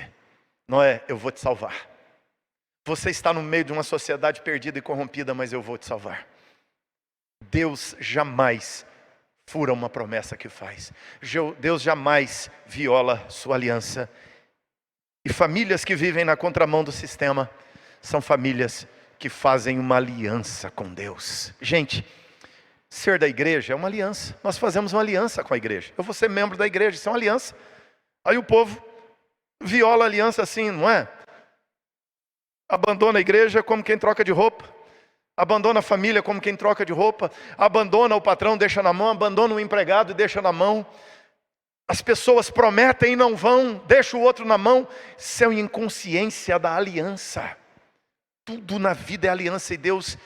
Noé, eu vou te salvar. Você está no meio de uma sociedade perdida e corrompida, mas eu vou te salvar. Deus jamais fura uma promessa que faz. Deus jamais viola sua aliança. E famílias que vivem na contramão do sistema são famílias que fazem uma aliança com Deus. Gente, ser da igreja é uma aliança. Nós fazemos uma aliança com a igreja. Eu vou ser membro da igreja, isso é uma aliança. Aí o povo viola a aliança assim, não é? Abandona a igreja como quem troca de roupa. abandona a família como quem troca de roupa, abandona o patrão, deixa na mão, abandona o empregado e deixa na mão. As pessoas prometem e não vão, deixa o outro na mão. Isso é uma inconsciência da aliança. Tudo na vida é aliança, e Deus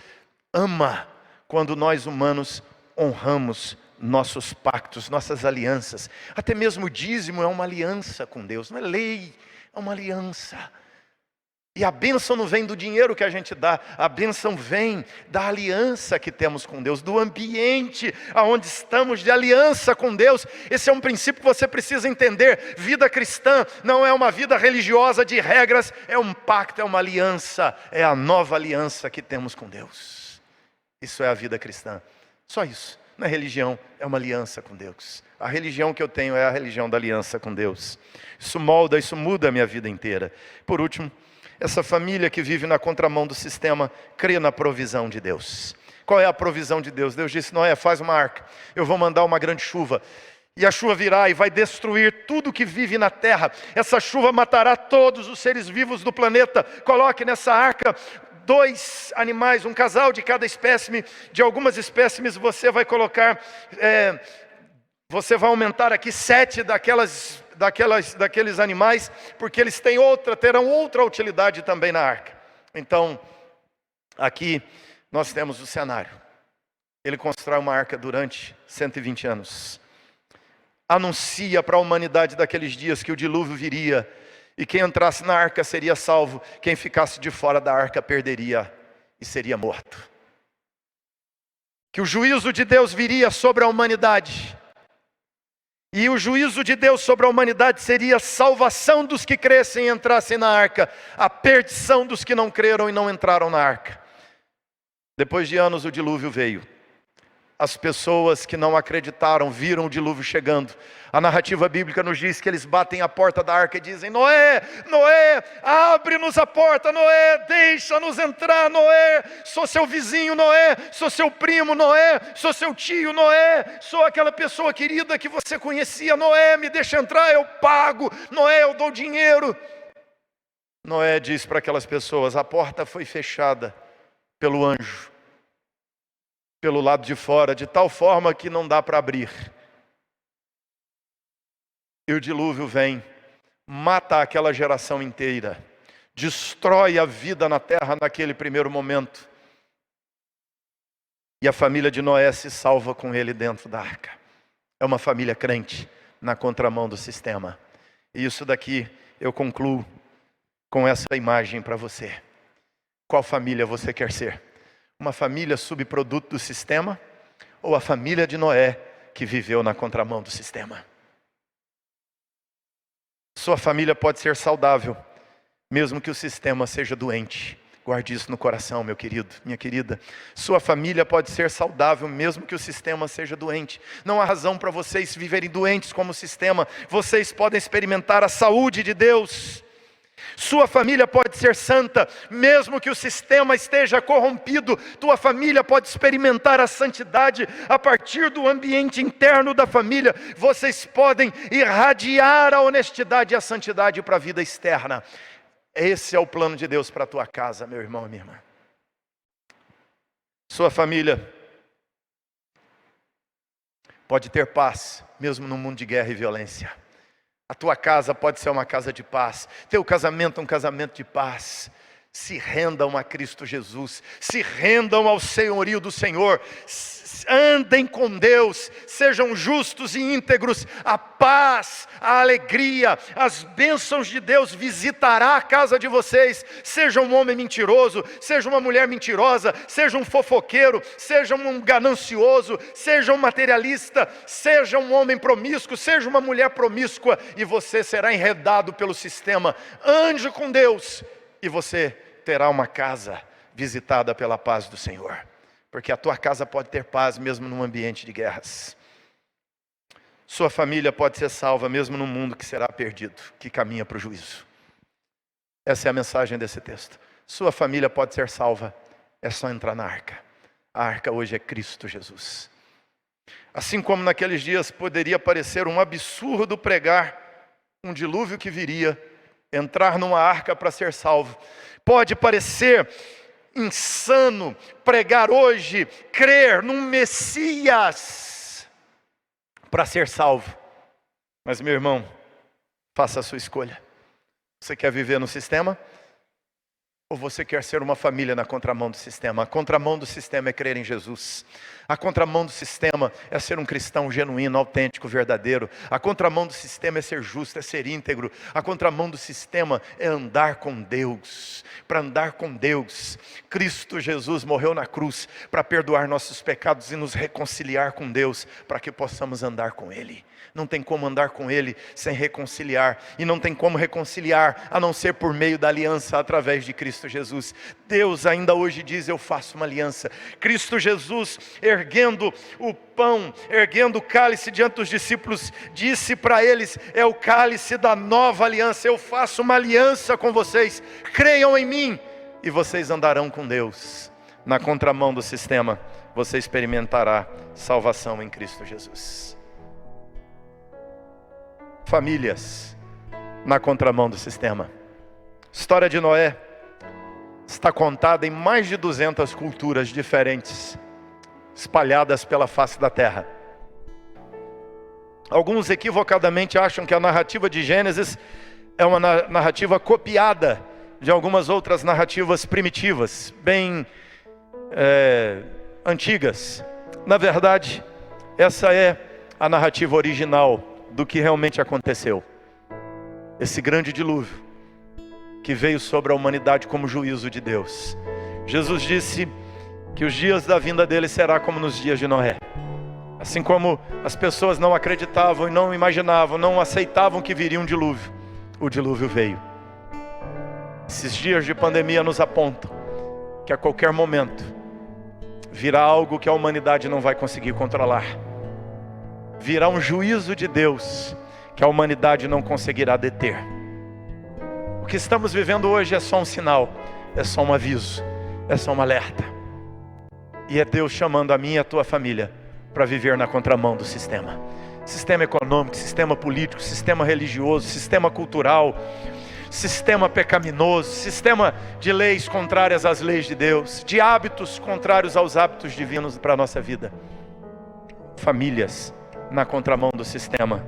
ama quando nós humanos honramos nossos pactos, nossas alianças. Até mesmo o dízimo é uma aliança com Deus, não é lei, é uma aliança. E a bênção não vem do dinheiro que a gente dá, a bênção vem da aliança que temos com Deus, do ambiente onde estamos de aliança com Deus. Esse é um princípio que você precisa entender. Vida cristã não é uma vida religiosa de regras, é um pacto, é uma aliança, é a nova aliança que temos com Deus. Isso é a vida cristã, só isso. Não é religião, é uma aliança com Deus. A religião que eu tenho é a religião da aliança com Deus. Isso molda, isso muda a minha vida inteira. Por último, essa família que vive na contramão do sistema crê na provisão de Deus. Qual é a provisão de Deus? Deus disse: Noé, faz uma arca, eu vou mandar uma grande chuva, e a chuva virá e vai destruir tudo que vive na terra. Essa chuva matará todos os seres vivos do planeta. Coloque nessa arca 2 animais, um casal de cada espécime. De algumas espécimes você vai colocar, você vai aumentar aqui 7 daqueles animais, porque eles terão outra utilidade também na arca. Então, aqui nós temos o cenário. Ele constrói uma arca durante 120 anos. Anuncia para a humanidade daqueles dias que o dilúvio viria, e quem entrasse na arca seria salvo, quem ficasse de fora da arca perderia e seria morto. Que o juízo de Deus viria sobre a humanidade. E o juízo de Deus sobre a humanidade seria a salvação dos que crescem e entrassem na arca, a perdição dos que não creram e não entraram na arca. Depois de anos o dilúvio veio. As pessoas que não acreditaram viram o dilúvio chegando. A narrativa bíblica nos diz que eles batem a porta da arca e dizem: Noé, Noé, abre-nos a porta, Noé, deixa-nos entrar, Noé, sou seu vizinho, Noé, sou seu primo, Noé, sou seu tio, Noé, sou aquela pessoa querida que você conhecia, Noé, me deixa entrar, eu pago, Noé, eu dou dinheiro. Noé diz para aquelas pessoas: a porta foi fechada pelo anjo, pelo lado de fora, de tal forma que não dá para abrir. E o dilúvio vem, mata aquela geração inteira, destrói a vida na terra naquele primeiro momento. E a família de Noé se salva com ele dentro da arca. É uma família crente na contramão do sistema. E isso daqui eu concluo com essa imagem para você. Qual família você quer ser? Uma família subproduto do sistema, ou a família de Noé que viveu na contramão do sistema? Sua família pode ser saudável, mesmo que o sistema seja doente. Guarde isso no coração, meu querido, minha querida. Sua família pode ser saudável, mesmo que o sistema seja doente. Não há razão para vocês viverem doentes como o sistema. Vocês podem experimentar a saúde de Deus. Sua família pode ser santa, mesmo que o sistema esteja corrompido. Tua família pode experimentar a santidade a partir do ambiente interno da família. Vocês podem irradiar a honestidade e a santidade para a vida externa. Esse é o plano de Deus para a tua casa, meu irmão e minha irmã. Sua família pode ter paz, mesmo num mundo de guerra e violência. A tua casa pode ser uma casa de paz. Teu casamento um casamento de paz. Se rendam a Cristo Jesus. Se rendam ao senhorio do Senhor. Andem com Deus. Sejam justos e íntegros. A paz, a alegria, as bênçãos de Deus visitará a casa de vocês. Seja um homem mentiroso, seja uma mulher mentirosa, seja um fofoqueiro, seja um ganancioso, seja um materialista, seja um homem promíscuo, seja uma mulher promíscua, e você será enredado pelo sistema. Ande com Deus e você terá uma casa visitada pela paz do Senhor. Porque a tua casa pode ter paz mesmo num ambiente de guerras. Sua família pode ser salva mesmo num mundo que será perdido, que caminha para o juízo. Essa é a mensagem desse texto. Sua família pode ser salva, é só entrar na arca. A arca hoje é Cristo Jesus. Assim como naqueles dias poderia parecer um absurdo pregar um dilúvio que viria, entrar numa arca para ser salvo. Pode parecer insano pregar hoje, crer num Messias para ser salvo. Mas, meu irmão, faça a sua escolha. Você quer viver no sistema? Ou você quer ser uma família na contramão do sistema? A contramão do sistema é crer em Jesus. A contramão do sistema é ser um cristão genuíno, autêntico, verdadeiro. A contramão do sistema é ser justo, é ser íntegro. A contramão do sistema é andar com Deus. Para andar com Deus, Cristo Jesus morreu na cruz para perdoar nossos pecados e nos reconciliar com Deus, para que possamos andar com Ele. Não tem como andar com Ele sem reconciliar. E não tem como reconciliar a não ser por meio da aliança através de Cristo Jesus. Deus ainda hoje diz: eu faço uma aliança. Cristo Jesus, erguendo o pão, erguendo o cálice diante dos discípulos, disse para eles: é o cálice da nova aliança. Eu faço uma aliança com vocês. Creiam em mim e vocês andarão com Deus. Na contramão do sistema, você experimentará salvação em Cristo Jesus. Famílias na contramão do sistema. A história de Noé está contada em mais de 200 culturas diferentes, espalhadas pela face da terra. Alguns equivocadamente acham que a narrativa de Gênesis é uma narrativa copiada de algumas outras narrativas primitivas, bem antigas. Na verdade, essa é a narrativa original do que realmente aconteceu. Esse grande dilúvio que veio sobre a humanidade como juízo de Deus. Jesus disse que os dias da vinda dele será como nos dias de Noé. Assim como as pessoas não acreditavam e não imaginavam, não aceitavam que viria um dilúvio, o dilúvio veio. Esses dias de pandemia nos apontam que a qualquer momento virá algo que a humanidade não vai conseguir controlar. Virá um juízo de Deus que a humanidade não conseguirá deter. O que estamos vivendo hoje é só um sinal, é só um aviso, é só um alerta. E é Deus chamando a mim e a tua família para viver na contramão do sistema. Sistema econômico, sistema político, sistema religioso, sistema cultural, sistema pecaminoso, sistema de leis contrárias às leis de Deus, de hábitos contrários aos hábitos divinos para a nossa vida. Famílias na contramão do sistema,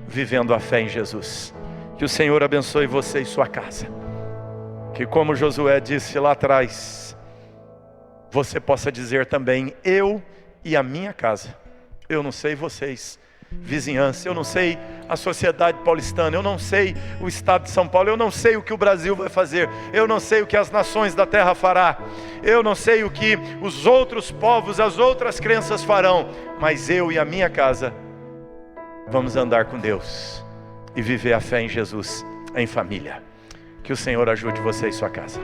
vivendo a fé em Jesus. Que o Senhor abençoe você e sua casa. Que, como Josué disse lá atrás, você possa dizer também: eu e a minha casa. Eu não sei vocês, vizinhança, eu não sei a sociedade paulistana, eu não sei o estado de São Paulo, eu não sei o que o Brasil vai fazer, eu não sei o que as nações da terra fará, eu não sei o que os outros povos, as outras crenças farão, mas eu e a minha casa vamos andar com Deus e viver a fé em Jesus em família. Que o Senhor ajude você e sua casa.